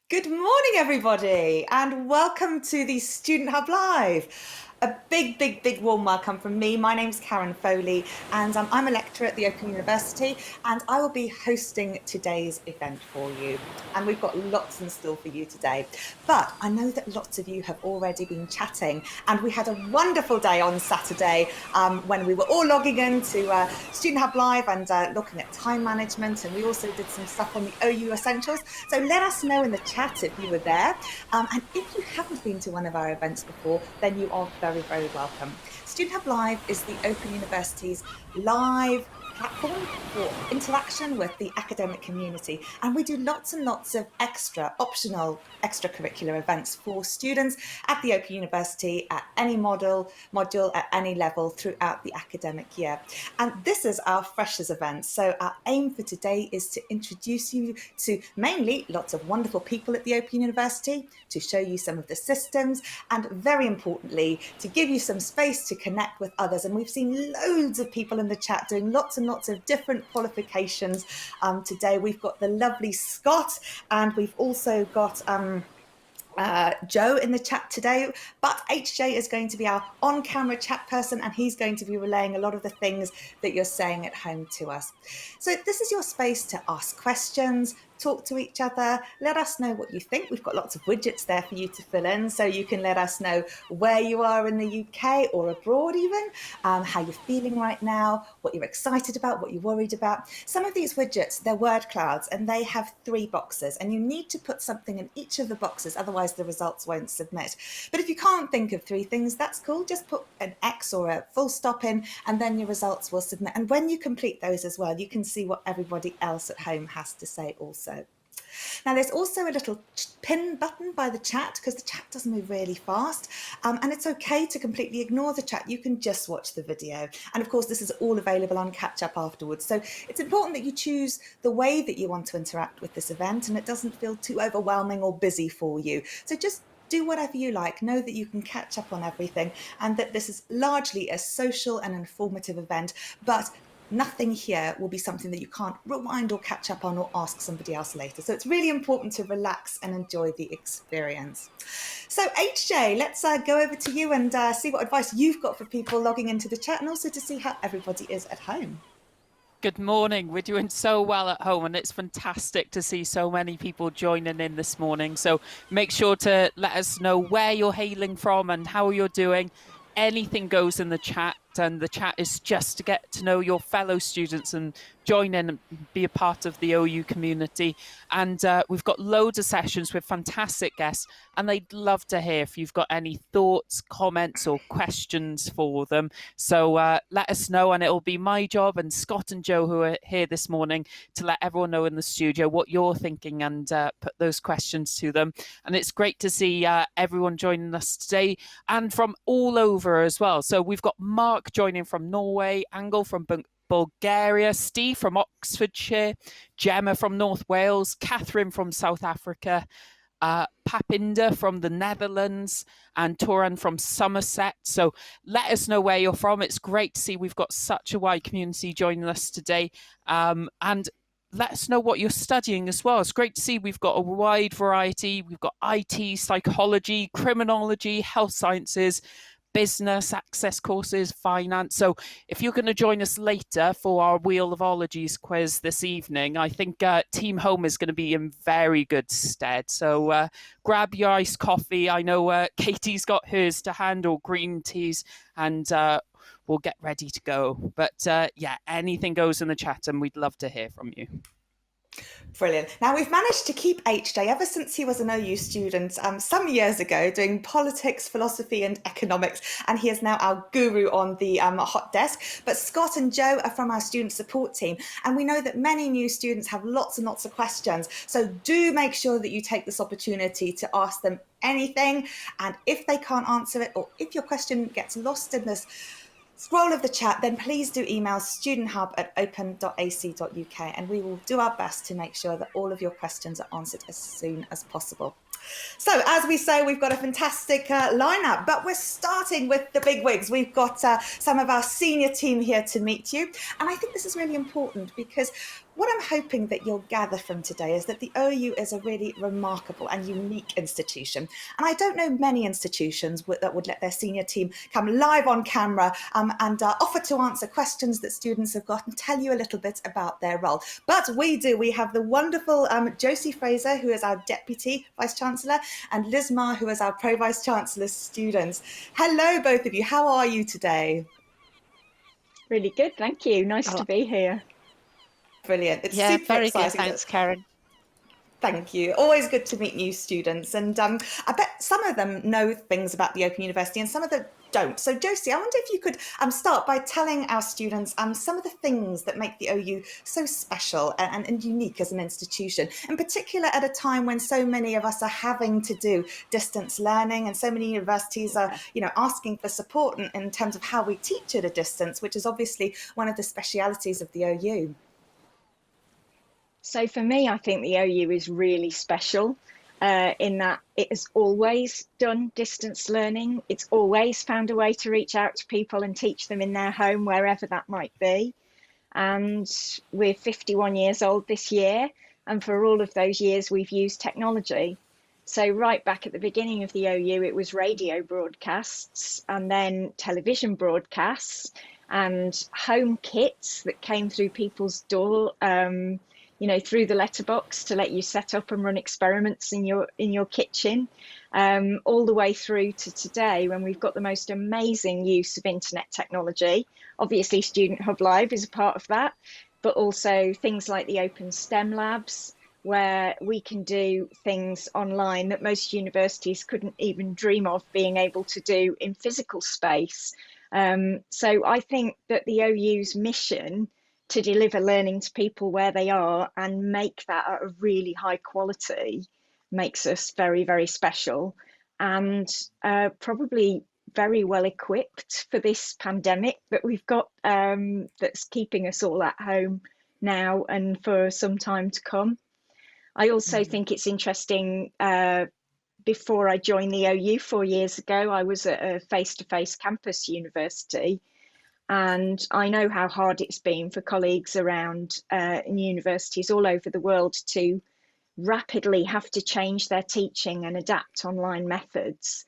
Good morning, everybody, and welcome to the Student Hub Live. A big warm welcome from me. My name's Karen Foley, and I'm a lecturer at the Open University, and I will be hosting today's event for you. And we've got lots in store for you today. But I know that lots of you have already been chatting, and we had a wonderful day on Saturday when we were all logging into Student Hub Live and looking at time management, and we also did some stuff on the OU Essentials. So let us know in the chat if you were there. And if you haven't been to one of our events before, then you are very welcome. Student Hub Live is the Open University's live platform for interaction with the academic community, and we do lots and lots of optional extracurricular events for students at the Open University at any module at any level throughout the academic year. And this is our Freshers event, so our aim for today is to introduce you to mainly lots of wonderful people at the Open University, to show you some of the systems, and very importantly to give you some space to connect with others. And we've seen loads of people in the chat doing lots and lots of different qualifications today. We've got the lovely Scott, and we've also got Joe in the chat today, but HJ is going to be our on-camera chat person, and he's going to be relaying a lot of the things that you're saying at home to us. So this is your space to ask questions, talk to each other, let us know what you think. We've got lots of widgets there for you to fill in, so you can let us know where you are in the UK or abroad even, how you're feeling right now, what you're excited about, what you're worried about. Some of these widgets, they're word clouds, and they have 3 boxes, and you need to put something in each of the boxes, otherwise the results won't submit. But if you can't think of 3 things, that's cool. Just put an X or a full stop in, and then your results will submit. And when you complete those as well, you can see what everybody else at home has to say also. Now, there's also a little pin button by the chat, because the chat does move really fast, and it's okay to completely ignore the chat. You can just watch the video. And of course, this is all available on catch up afterwards. So it's important that you choose the way that you want to interact with this event, and it doesn't feel too overwhelming or busy for you. So just do whatever you like. Know that you can catch up on everything, and that this is largely a social and informative event, but nothing here will be something that you can't rewind or catch up on or ask somebody else later. So it's really important to relax and enjoy the experience. So HJ, let's go over to you and see what advice you've got for people logging into the chat, and also to see how everybody is at home. Good morning. We're doing so well at home, and it's fantastic to see so many people joining in this morning. So make sure to let us know where you're hailing from and how you're doing. Anything goes in the chat, and the chat is just to get to know your fellow students and join in and be a part of the OU community. And we've got loads of sessions with fantastic guests, and they'd love to hear if you've got any thoughts, comments or questions for them. So let us know, and it'll be my job and Scott and Joe, who are here this morning, to let everyone know in the studio what you're thinking and put those questions to them. And it's great to see everyone joining us today, and from all over as well. So we've got Mark joining from Norway, Angel from Bulgaria, Steve from Oxfordshire, Gemma from North Wales, Catherine from South Africa, Papinda from the Netherlands, and Toran from Somerset. So let us know where you're from. It's great to see we've got such a wide community joining us today. And let us know what you're studying as well. It's great to see we've got a wide variety. We've got IT, psychology, criminology, health sciences, business, access courses, finance. So if you're going to join us later for our Wheel of Ologies quiz this evening, I think Team Home is going to be in very good stead. So grab your iced coffee. I know Katie's got hers to hand, or green teas, and we'll get ready to go. But yeah, anything goes in the chat, and we'd love to hear from you. Brilliant. Now, we've managed to keep HJ ever since he was an OU student some years ago, doing politics, philosophy and economics, and he is now our guru on the hot desk. But Scott and Joe are from our student support team, and we know that many new students have lots and lots of questions. So do make sure that you take this opportunity to ask them anything, and if they can't answer it, or if your question gets lost in this scroll of the chat, then please do email studenthub@open.ac.uk, and we will do our best to make sure that all of your questions are answered as soon as possible. So as we say, we've got a fantastic lineup, but we're starting with the big wigs. We've got some of our senior team here to meet you. And I think this is really important, because what I'm hoping that you'll gather from today is that the OU is a really remarkable and unique institution. And I don't know many institutions that would let their senior team come live on camera and offer to answer questions that students have got and tell you a little bit about their role. But we do. We have the wonderful Josie Fraser, who is our Deputy Vice-Chancellor, and Liz Marr, who is our Pro-Vice-Chancellor students. Hello, both of you. How are you today? Really good, thank you. Nice to be here. Brilliant. It's Yeah, super very exciting. good. Thanks, Karen. Thank you. Always good to meet new students. And I bet some of them know things about the Open University and some of them don't. So Josie, I wonder if you could start by telling our students some of the things that make the OU so special and unique as an institution, in particular at a time when so many of us are having to do distance learning and so many universities are, asking for support in terms of how we teach at a distance, which is obviously one of the specialities of the OU. So for me, I think the OU is really special in that it has always done distance learning. It's always found a way to reach out to people and teach them in their home, wherever that might be. And we're 51 years old this year. And for all of those years, we've used technology. So right back at the beginning of the OU, it was radio broadcasts and then television broadcasts and home kits that came through people's door, through the letterbox to let you set up and run experiments in your kitchen, all the way through to today when we've got the most amazing use of internet technology. Obviously, Student Hub Live is a part of that, but also things like the Open STEM Labs, where we can do things online that most universities couldn't even dream of being able to do in physical space. So I think that the OU's mission to deliver learning to people where they are and make that at a really high quality makes us very, very special and probably very well equipped for this pandemic that we've got that's keeping us all at home now and for some time to come. I also think it's interesting, before I joined the OU 4 years ago, I was at a face-to-face campus university, and I know how hard it's been for colleagues around in universities all over the world to rapidly have to change their teaching and adapt online methods.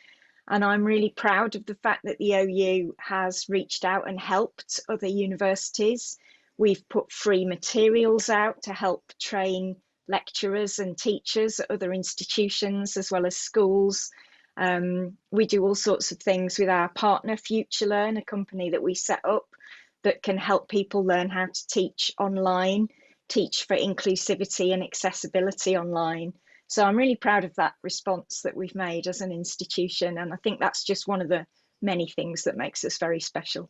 And I'm really proud of the fact that the OU has reached out and helped other universities. We've put free materials out to help train lecturers and teachers at other institutions as well as schools. We do all sorts of things with our partner FutureLearn, a company that we set up that can help people learn how to teach online, teach for inclusivity and accessibility online. So I'm really proud of that response that we've made as an institution. And I think that's just one of the many things that makes us very special.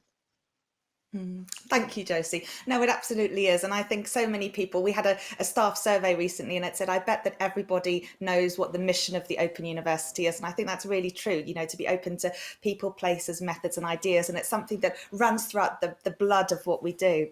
Thank you, Josie. No, it absolutely is. And I think so many people, we had a staff survey recently and it said, I bet that everybody knows what the mission of the Open University is. And I think that's really true, to be open to people, places, methods and ideas. And it's something that runs throughout the blood of what we do.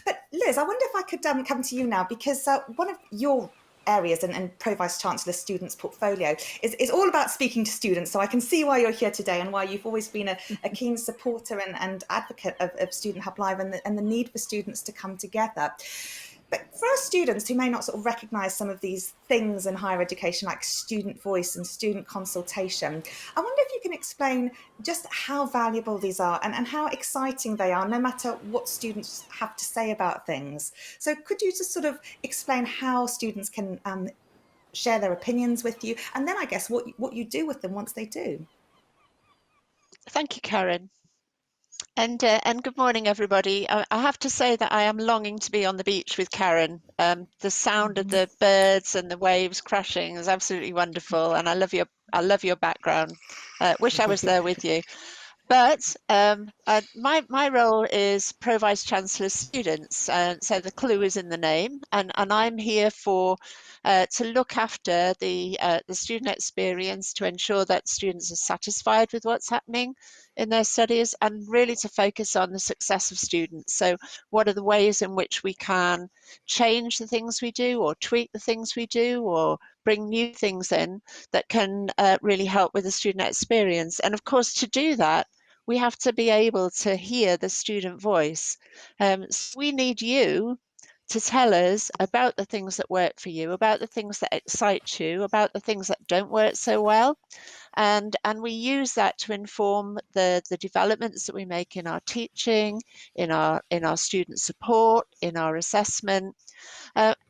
But Liz, I wonder if I could come to you now, because one of your areas and Pro-Vice-Chancellor students' portfolio is all about speaking to students. So I can see why you're here today and why you've always been a keen supporter and advocate of Student Hub Live and the need for students to come together. But for our students who may not sort of recognise some of these things in higher education, like student voice and student consultation, I wonder if you can explain just how valuable these are and how exciting they are, no matter what students have to say about things. So could you just sort of explain how students can share their opinions with you, and then I guess what you do with them once they do? Thank you, Karen. And good morning, everybody. I have to say that I am longing to be on the beach with Karen. The sound of the birds and the waves crashing is absolutely wonderful, and I love your background. Wish I was there with you. But my role is Pro-Vice-Chancellor students, so the clue is in the name, and I'm here to look after the student experience, to ensure that students are satisfied with what's happening in their studies, and really to focus on the success of students. So what are the ways in which we can change the things we do, or tweak the things we do, or bring new things in that can really help with the student experience. And of course, to do that, we have to be able to hear the student voice. So we need you to tell us about the things that work for you, about the things that excite you, about the things that don't work so well. And we use that to inform the developments that we make in our teaching, in our student support, in our assessment.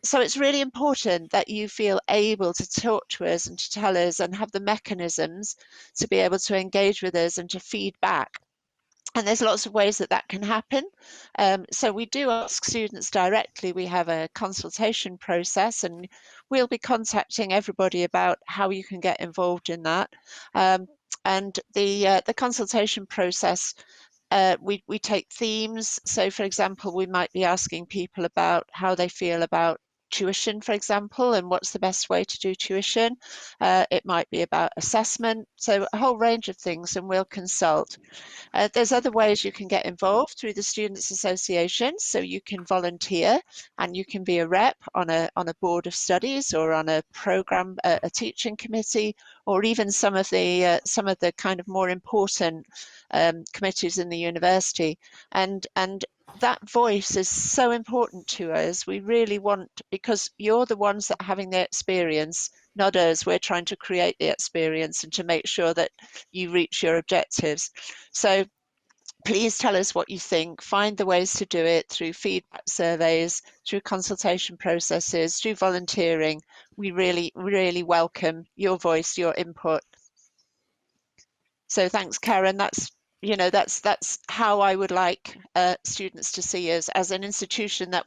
So it's really important that you feel able to talk to us and to tell us and have the mechanisms to be able to engage with us and to feed back. And there's lots of ways that that can happen. So we do ask students directly. We have a consultation process, and we'll be contacting everybody about how you can get involved in that. And the consultation process, we take themes. So, for example, we might be asking people about how they feel about tuition, for example, and what's the best way to do tuition. It might be about assessment, so a whole range of things, and we'll consult. There's other ways you can get involved through the Students' Association. So you can volunteer and you can be a rep on a board of studies or on a program, a teaching committee, or even some of the kind of more important committees in the university. And that voice is so important to us. We really want, because you're the ones that are having the experience, not us. We're trying to create the experience and to make sure that you reach your objectives. So please tell us what you think. Find the ways to do it through feedback surveys, through consultation processes, through volunteering. We really, really welcome your voice, your input. So thanks, Karen. That's how I would like students to see us, as an institution that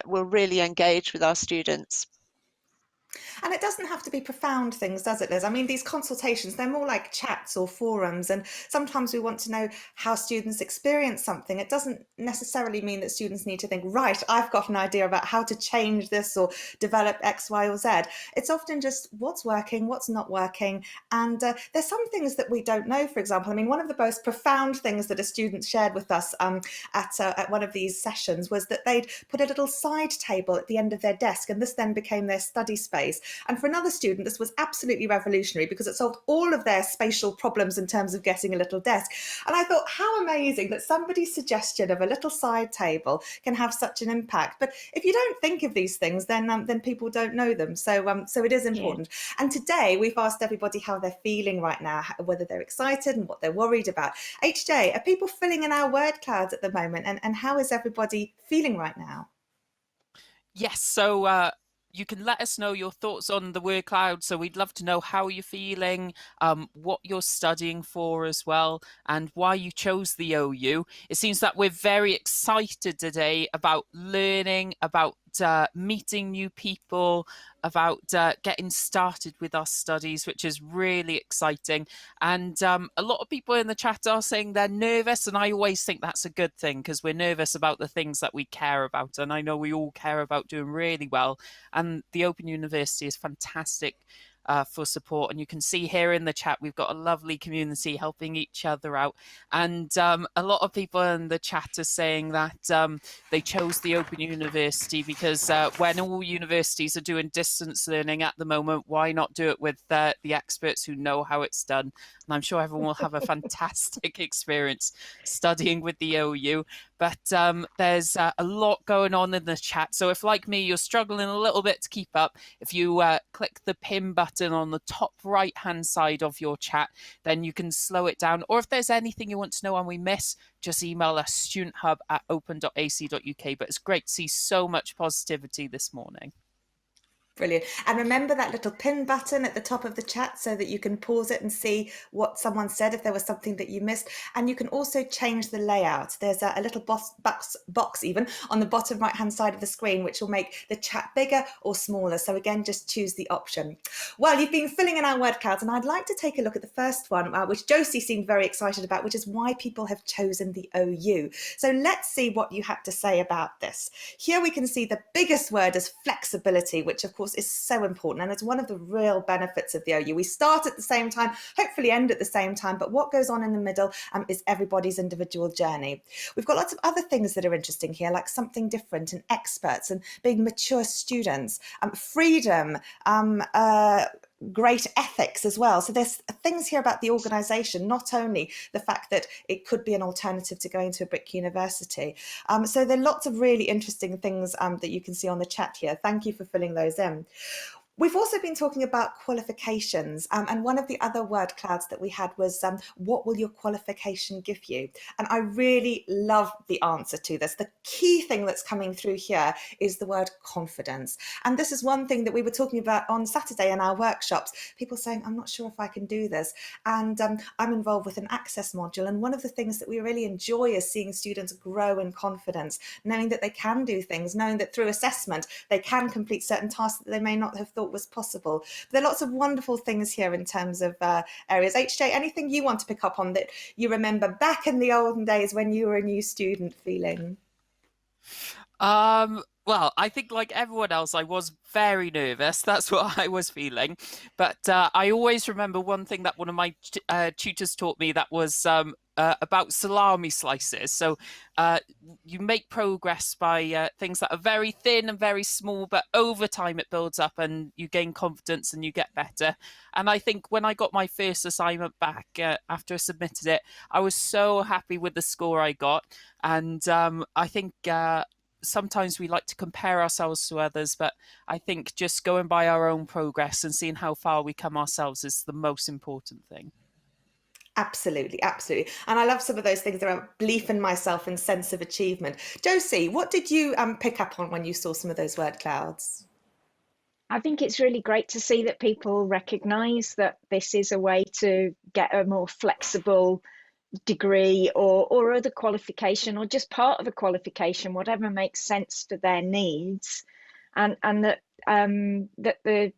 will really engage with our students. And it doesn't have to be profound things, does it, Liz? I mean, these consultations, they're more like chats or forums. And sometimes we want to know how students experience something. It doesn't necessarily mean that students need to think, right, I've got an idea about how to change this or develop X, Y, or Z. It's often just what's working, what's not working. And there's some things that we don't know, for example. I mean, one of the most profound things that a student shared with us at one of these sessions was that they'd put a little side table at the end of their desk, and this then became their study space. And for another student, this was absolutely revolutionary because it solved all of their spatial problems in terms of getting a little desk. And I thought, how amazing that somebody's suggestion of a little side table can have such an impact. But if you don't think of these things, then people don't know them. So it is important. Yeah. And today we've asked everybody how they're feeling right now, whether they're excited and what they're worried about. HJ, are people filling in our word clouds at the moment? And how is everybody feeling right now? Yes, so you can let us know your thoughts on the word cloud. So we'd love to know how you're feeling, what you're studying for as well, and why you chose the OU. It seems that we're very excited today about learning, about meeting new people, about getting started with our studies, which is really exciting. And a lot of people in the chat are saying they're nervous, and I always think that's a good thing, because we're nervous about the things that we care about, and I know we all care about doing really well. And the Open University is fantastic for support, and you can see here in the chat we've got a lovely community helping each other out, and a lot of people in the chat are saying that they chose the Open University because when all universities are doing distance learning at the moment, why not do it with the experts who know how it's done? And I'm sure everyone will have a fantastic experience studying with the OU. But there's a lot going on in the chat. So if, like me, you're struggling a little bit to keep up, if you click the pin button on the top right-hand side of your chat, then you can slow it down. Or if there's anything you want to know and we miss, just email us, studenthub@open.ac.uk. But it's great to see so much positivity this morning. Brilliant. And remember that little pin button at the top of the chat so that you can pause it and see what someone said if there was something that you missed. And you can also change the layout. There's a little box even on the bottom right hand side of the screen, which will make the chat bigger or smaller. So again, just choose the option. Well, you've been filling in our word clouds, and I'd like to take a look at the first one, which Josie seemed very excited about, which is why people have chosen the OU. So let's see what you had to say about this. Here we can see the biggest word is flexibility, which of course is so important, and it's one of the real benefits of the OU. We start at the same time, hopefully end at the same time, but what goes on in the middle is everybody's individual journey. We've got lots of other things that are interesting here, like something different and experts and being mature students, freedom, great ethics as well. So there's things here about the organisation, not only the fact that it could be an alternative to going to a brick university. So there are lots of really interesting things that you can see on the chat here. Thank you for filling those in. We've also been talking about qualifications, and one of the other word clouds that we had was, what will your qualification give you? And I really love the answer to this. The key thing that's coming through here is the word confidence. And this is one thing that we were talking about on Saturday in our workshops, people saying, I'm not sure if I can do this. And I'm involved with an access module. And one of the things that we really enjoy is seeing students grow in confidence, knowing that they can do things, knowing that through assessment, they can complete certain tasks that they may not have thought was possible. But there are lots of wonderful things here in terms of areas. HJ, anything you want to pick up on that you remember back in the olden days when you were a new student feeling? Well, I think like everyone else, I was very nervous. That's what I was feeling. But I always remember one thing that one of my tutors taught me that was about salami slices. So you make progress by things that are very thin and very small, but over time it builds up and you gain confidence and you get better. And I think when I got my first assignment back after I submitted it, I was so happy with the score I got. And I think sometimes we like to compare ourselves to others, but I think just going by our own progress and seeing how far we come ourselves is the most important thing. Absolutely, absolutely. And I love some of those things around belief in myself and sense of achievement. Josie, what did you pick up on when you saw some of those word clouds? I think it's really great to see that people recognise that this is a way to get a more flexible degree or other qualification, or just part of a qualification, whatever makes sense for their needs, and that that the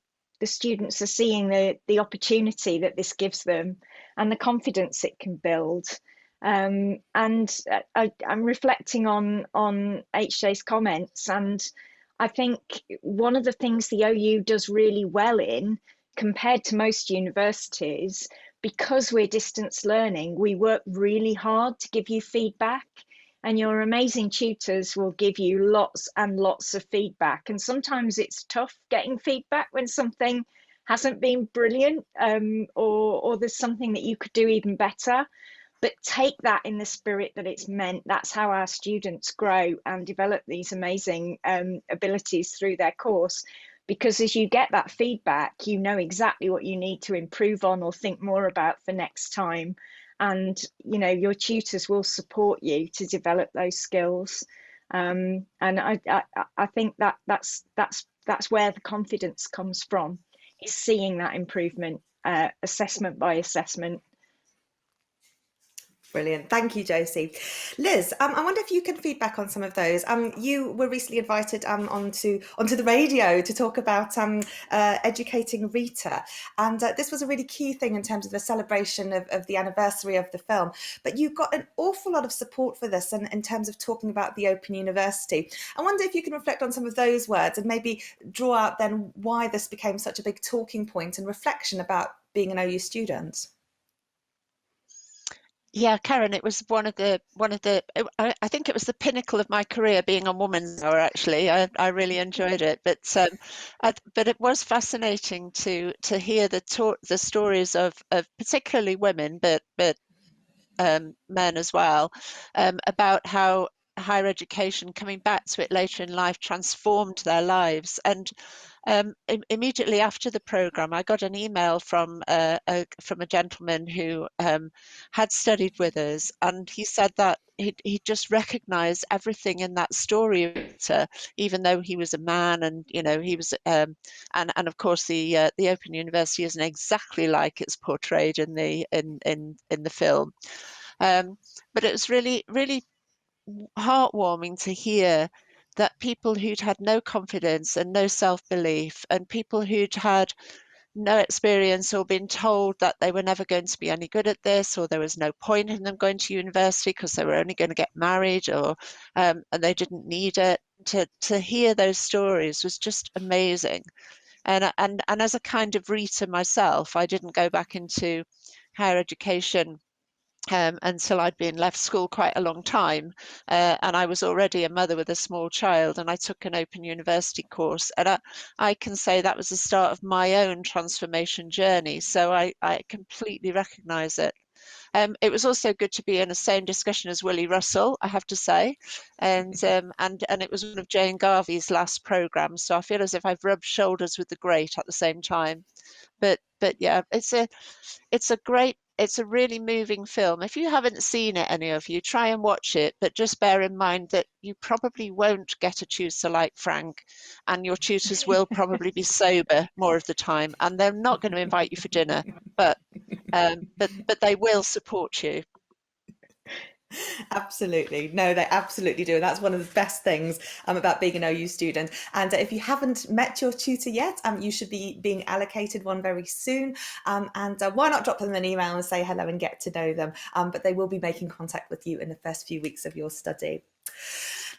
students are seeing the opportunity that this gives them and the confidence it can build. And I'm reflecting on HJ's comments, and I think one of the things the OU does really well in, compared to most universities, because we're distance learning, we work really hard to give you feedback, and your amazing tutors will give you lots and lots of feedback. And sometimes it's tough getting feedback when something hasn't been brilliant, or there's something that you could do even better. But take that in the spirit that it's meant. That's how our students grow and develop these amazing abilities through their course. Because as you get that feedback, you know exactly what you need to improve on or think more about for next time. And you know your tutors will support you to develop those skills. And I think that's where the confidence comes from, is seeing that improvement, assessment by assessment. Brilliant. Thank you, Josie. Liz, I wonder if you can feedback on some of those. You were recently invited onto the radio to talk about educating Rita. And this was a really key thing in terms of the celebration of the anniversary of the film. But you got an awful lot of support for this in terms of talking about the Open University. I wonder if you can reflect on some of those words and maybe draw out then why this became such a big talking point and reflection about being an OU student. Yeah, Karen, it was one of the I think it was the pinnacle of my career being on Woman's Hour. Actually, I really enjoyed it, but it was fascinating to hear the stories of particularly women, but men as well, about how higher education, coming back to it later in life, transformed their lives. And immediately after the program, I got an email from a gentleman who had studied with us, and he said that he just recognized everything in that story, even though he was a man, and you know he was and of course the Open University isn't exactly like it's portrayed in the film, but it was really heartwarming to hear that people who'd had no confidence and no self-belief, and people who'd had no experience or been told that they were never going to be any good at this, or there was no point in them going to university because they were only going to get married, or and they didn't need it, to hear those stories was just amazing. And as a kind of Rita myself, I didn't go back into higher education until I'd been left school quite a long time. And I was already a mother with a small child, and I took an Open University course. And I can say that was the start of my own transformation journey. So I completely recognise it. It was also good to be in the same discussion as Willie Russell, I have to say, and it was one of Jane Garvey's last programmes. So I feel as if I've rubbed shoulders with the great at the same time. But yeah, it's a really moving film. If you haven't seen it, any of you, try and watch it, but just bear in mind that you probably won't get a tutor like Frank, and your tutors will probably be sober more of the time, and they're not going to invite you for dinner, but they will support you. Absolutely. No, they absolutely do. And that's one of the best things about being an OU student. And if you haven't met your tutor yet, you should be being allocated one very soon. And why not drop them an email and say hello and get to know them? But they will be making contact with you in the first few weeks of your study.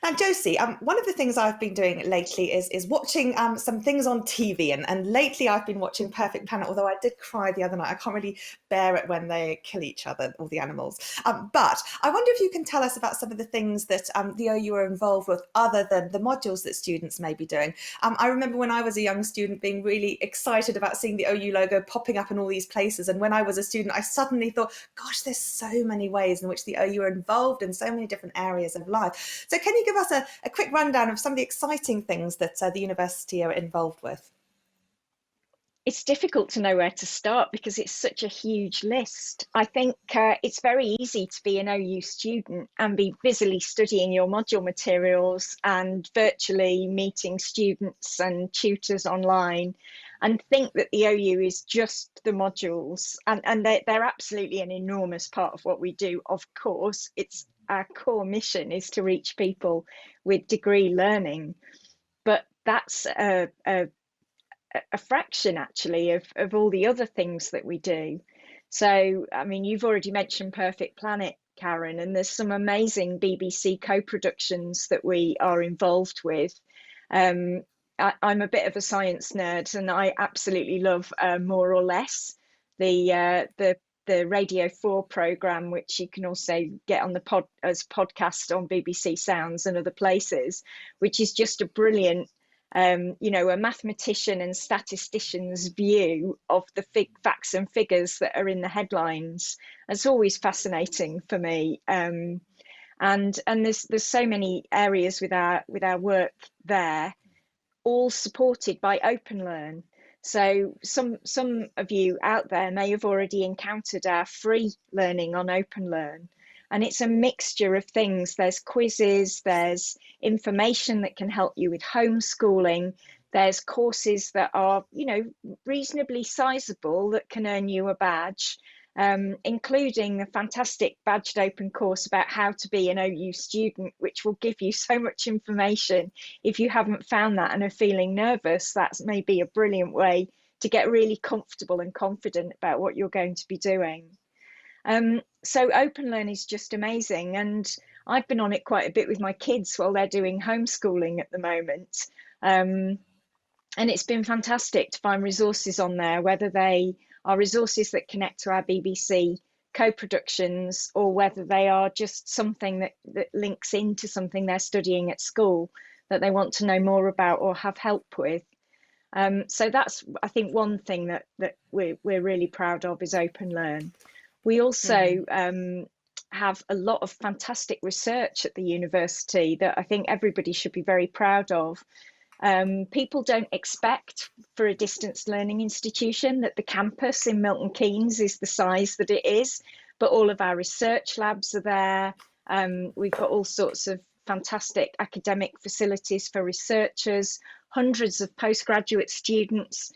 Now, Josie, one of the things I've been doing lately is watching some things on TV. And lately I've been watching Perfect Planet, although I did cry the other night. I can't really bear it when they kill each other, all the animals. But I wonder if you can tell us about some of the things that the OU are involved with other than the modules that students may be doing. I remember when I was a young student being really excited about seeing the OU logo popping up in all these places. And when I was a student, I suddenly thought, gosh, there's so many ways in which the OU are involved in so many different areas of life. So can you give us a quick rundown of some of the exciting things that the university are involved with? It's difficult to know where to start because it's such a huge list. I think it's very easy to be an OU student and be busily studying your module materials and virtually meeting students and tutors online and think that the OU is just the modules. And they're absolutely an enormous part of what we do. Of course, it's our core mission is to reach people with degree learning, but that's a fraction actually of all the other things that we do. So, I mean, you've already mentioned Perfect Planet, Karen, and there's some amazing BBC co-productions that we are involved with. I'm a bit of a science nerd, and I absolutely love More or Less, the Radio 4 programme, which you can also get on the as podcast on BBC Sounds and other places, which is just a brilliant, a mathematician and statistician's view of the facts and figures that are in the headlines. It's always fascinating for me. And there's so many areas with our work there, all supported by OpenLearn. So some of you out there may have already encountered our free learning on OpenLearn. And it's a mixture of things. There's quizzes, there's information that can help you with homeschooling. There's courses that are, reasonably sizable that can earn you a badge, including the fantastic badged open course about how to be an OU student, which will give you so much information. If you haven't found that and are feeling nervous, that's maybe a brilliant way to get really comfortable and confident about what you're going to be doing. So OpenLearn is just amazing, and I've been on it quite a bit with my kids while they're doing homeschooling at the moment, and it's been fantastic to find resources on there, whether they are resources that connect to our BBC co-productions or whether they are just something that links into something they're studying at school that they want to know more about or have help with. So that's, I think, one thing that we're really proud of is OpenLearn. We also have a lot of fantastic research at the university that I think everybody should be very proud of. People don't expect for a distance learning institution that the campus in Milton Keynes is the size that it is, but all of our research labs are there. We've got all sorts of fantastic academic facilities for researchers, hundreds of postgraduate students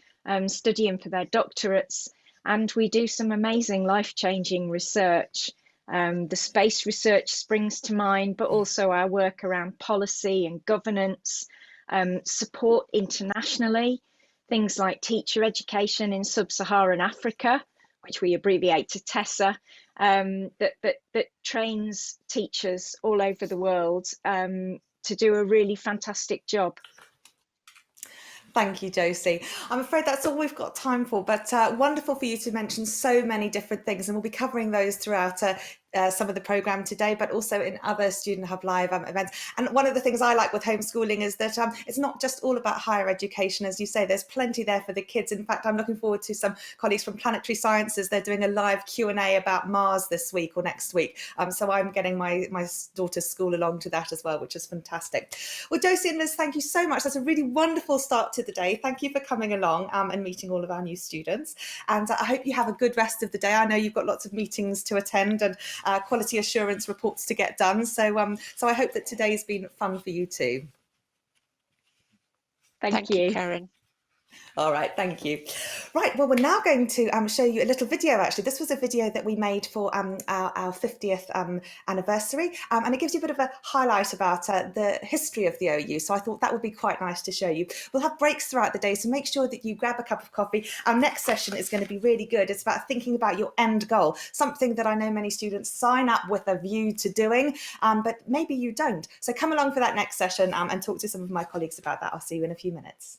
studying for their doctorates. And we do some amazing life-changing research. The space research springs to mind, but also our work around policy and governance, support internationally, things like teacher education in sub-Saharan Africa, which we abbreviate to TESA, that trains teachers all over the world to do a really fantastic job. Thank you, Josie. I'm afraid that's all we've got time for, but wonderful for you to mention so many different things, and we'll be covering those throughout some of the programme today, but also in other Student Hub Live events. And one of the things I like with homeschooling is that it's not just all about higher education. As you say, there's plenty there for the kids. In fact, I'm looking forward to some colleagues from Planetary Sciences. They're doing a live Q&A about Mars this week or next week. So I'm getting my daughter's school along to that as well, which is fantastic. Well, Josie and Liz, thank you so much. That's a really wonderful start to the day. Thank you for coming along and meeting all of our new students. And I hope you have a good rest of the day. I know you've got lots of meetings to attend and quality assurance reports to get done. So, so I hope that today's been fun for you too. Thank you, Karen. All right, thank you. Right, well, we're now going to show you a little video, actually. This was a video that we made for our 50th anniversary, and it gives you a bit of a highlight about the history of the OU, so I thought that would be quite nice to show you. We'll have breaks throughout the day, so make sure that you grab a cup of coffee. Our next session is going to be really good. It's about thinking about your end goal, something that I know many students sign up with a view to doing, but maybe you don't. So come along for that next session and talk to some of my colleagues about that. I'll see you in a few minutes.